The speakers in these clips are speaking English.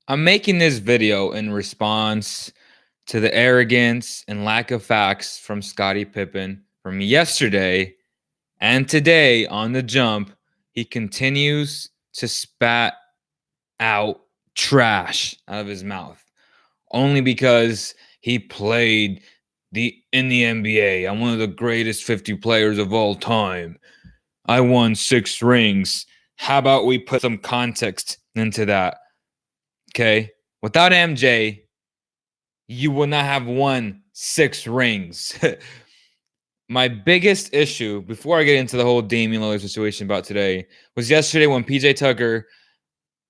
I'm making this video in response to the arrogance and lack of facts from Scottie Pippen from yesterday and today on the jump. He continues to spat out trash out of his mouth only because he played in the NBA. I'm one of the greatest 50 players of all time. I won 6 rings. How about we put some context into that? Okay. Without MJ, you would not have won 6 rings. My biggest issue, before I get into the whole Damian Lillard situation about today, was yesterday when PJ Tucker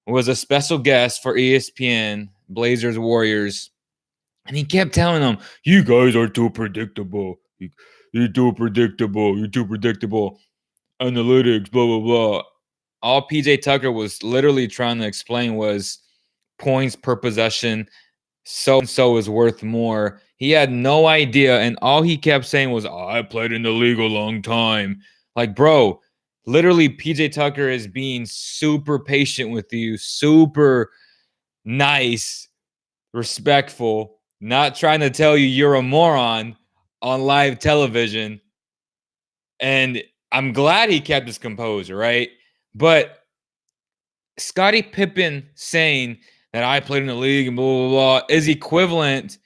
was a special guest for ESPN, Blazers Warriors, and he kept telling them, "You guys are too predictable. You're too predictable. You're too predictable. Analytics, blah, blah, blah." All PJ Tucker was literally trying to explain was points per possession. So and so is worth more. He had no idea, and all he kept saying was, "Oh, I played in the league a long time." Like, bro, literally, PJ Tucker is being super patient with you, super nice, respectful, not trying to tell you you're a moron on live television. And I'm glad he kept his composure, right? But Scottie Pippen saying that I played in the league and blah blah blah is equivalent,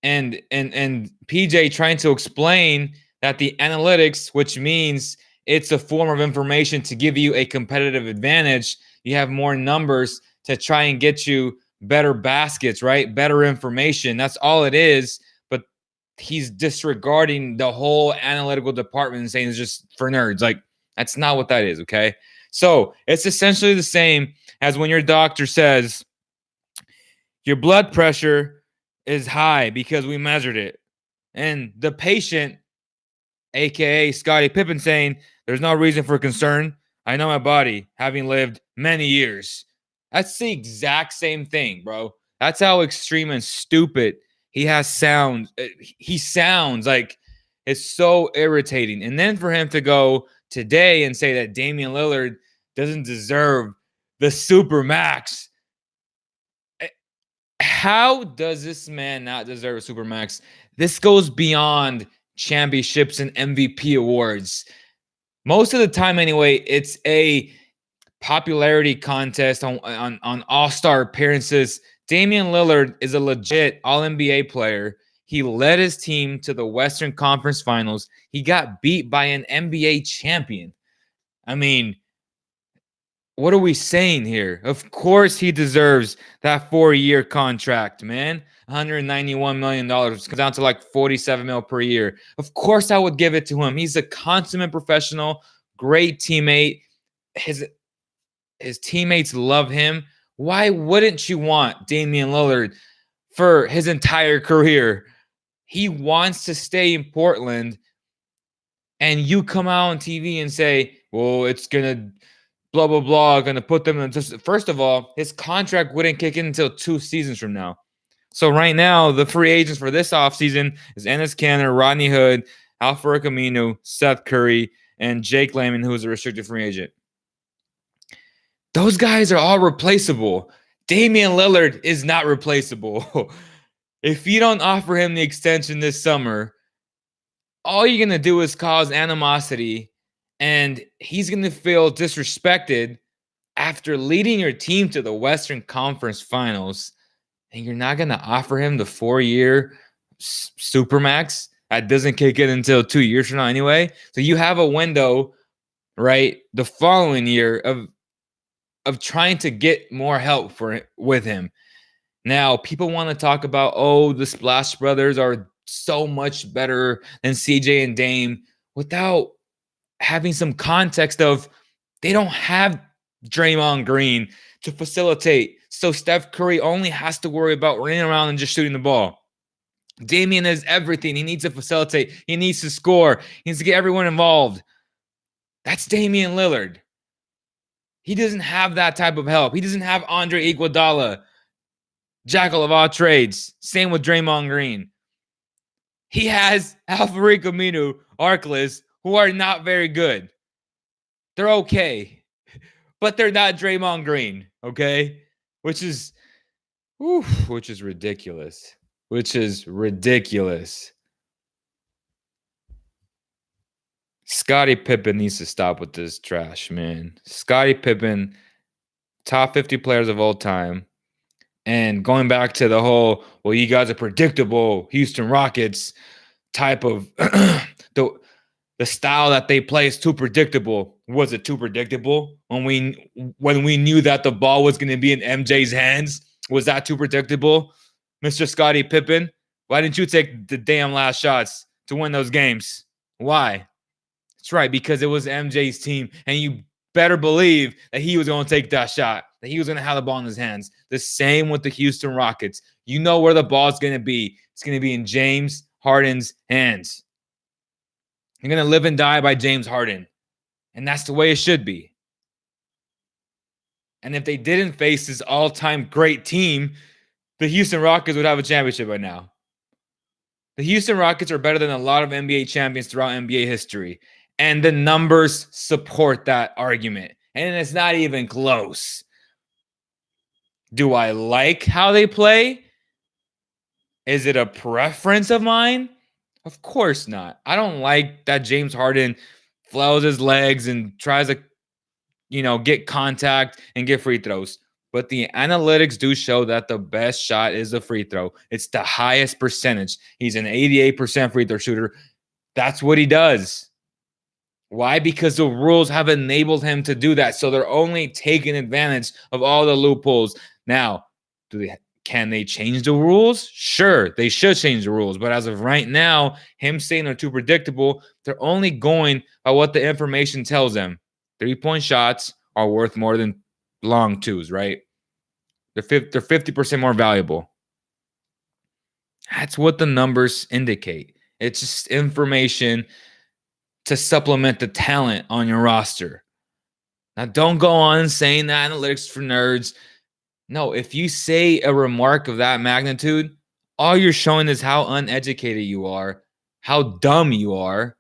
and PJ trying to explain that the analytics, which means it's a form of information to give you a competitive advantage. You have more numbers to try and get you better baskets, right? Better information. That's all it is. But he's disregarding the whole analytical department and saying it's just for nerds. Like, that's not what that is, okay? So it's essentially the same as when your doctor says your blood pressure is high because we measured it. And the patient, aka Scottie Pippen, saying there's no reason for concern. I know my body, having lived many years. That's the exact same thing, bro. That's how extreme and stupid he has sound. He sounds like it's so irritating. And then for him to go today and say that Damian Lillard doesn't deserve the super max. How does this man not deserve a super max? This goes beyond championships and MVP awards. Most of the time, anyway, it's a popularity contest on all-star appearances. Damian Lillard is a legit all-NBA player. He led his team to the Western Conference Finals. He got beat by an NBA champion. I mean, what are we saying here? Of course he deserves that 4-year contract, man. $191 million comes down to like 47 mil per year. Of course I would give it to him. He's a consummate professional, great teammate. His teammates love him. Why wouldn't you want Damian Lillard for his entire career? He wants to stay in Portland, and you come out on TV and say, well, it's going to blah, blah, blah, going to put them in. First of all, his contract wouldn't kick in until 2 seasons from now. So right now, the free agents for this offseason is Enes Kanter, Rodney Hood, Al-Farouq Aminu, Seth Curry, and Jake Layman, who is a restricted free agent. Those guys are all replaceable. Damian Lillard is not replaceable. If you don't offer him the extension this summer, all you're going to do is cause animosity, and he's going to feel disrespected after leading your team to the Western Conference Finals, and you're not going to offer him the 4-year supermax that doesn't kick in until 2 years from now anyway. So you have a window, right, the following year of trying to get more help with him. Now, people want to talk about, oh, the Splash Brothers are so much better than CJ and Dame without having some context of they don't have Draymond Green to facilitate. So Steph Curry only has to worry about running around and just shooting the ball. Damian is everything. He needs to facilitate. He needs to score. He needs to get everyone involved. That's Damian Lillard. He doesn't have that type of help. He doesn't have Andre Iguodala, jackal of all trades. Same with Draymond Green. He has Al-Farouq Aminu, Arkless, who are not very good. They're okay, but they're not Draymond Green, okay? Which is Oof, which is ridiculous. Which is ridiculous. Scottie Pippen needs to stop with this trash, man. Scottie Pippen, top 50 players of all time. And going back to the whole, well, you guys are predictable Houston Rockets type of the the style that they play is too predictable. Was it too predictable when we knew that the ball was going to be in MJ's hands? Was that too predictable, Mr. Scottie Pippen? Why didn't you take the damn last shots to win those games? Why? That's right, because it was MJ's team, and you better believe that he was going to take that shot, that he was going to have the ball in his hands. The same with the Houston Rockets. You know where the ball's going to be. It's going to be in James Harden's hands. You're going to live and die by James Harden, and that's the way it should be. And if they didn't face this all-time great team, the Houston Rockets would have a championship right now. The Houston Rockets are better than a lot of NBA champions throughout NBA history. And the numbers support that argument. And it's not even close. Do I like how they play? Is it a preference of mine? Of course not. I don't like that James Harden flails his legs and tries to, get contact and get free throws. But the analytics do show that the best shot is a free throw. It's the highest percentage. He's an 88% free throw shooter. That's what he does. Why? Because the rules have enabled him to do that. So they're only taking advantage of all the loopholes. Now, can they change the rules? Sure, they should change the rules. But as of right now, him saying they're too predictable, they're only going by what the information tells them. 3-point shots are worth more than long twos, right? They're 50% more valuable. That's what the numbers indicate. It's just information to supplement the talent on your roster. Now, don't go on saying that analytics for nerds. No, if you say a remark of that magnitude, all you're showing is how uneducated you are, how dumb you are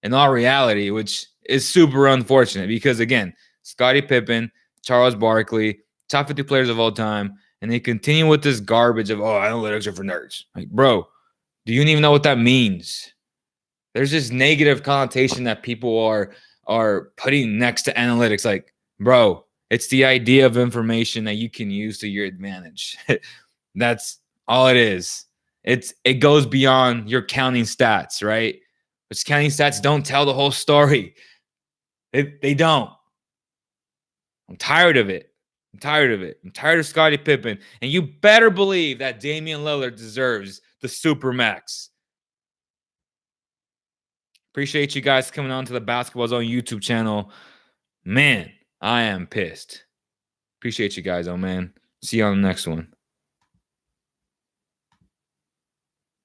in all reality, which is super unfortunate because, again, Scottie Pippen, Charles Barkley, top 50 players of all time, and they continue with this garbage of, analytics are for nerds. Like, bro, do you even know what that means? There's this negative connotation that people are putting next to analytics. Like, bro, it's the idea of information that you can use to your advantage. That's all it is. It goes beyond your counting stats, right? But counting stats don't tell the whole story. They don't. I'm tired of it. I'm tired of Scottie Pippen. And you better believe that Damian Lillard deserves the Supermax. Appreciate you guys coming on to the Basketball Zone YouTube channel. Man, I am pissed. Appreciate you guys, man. See you on the next one.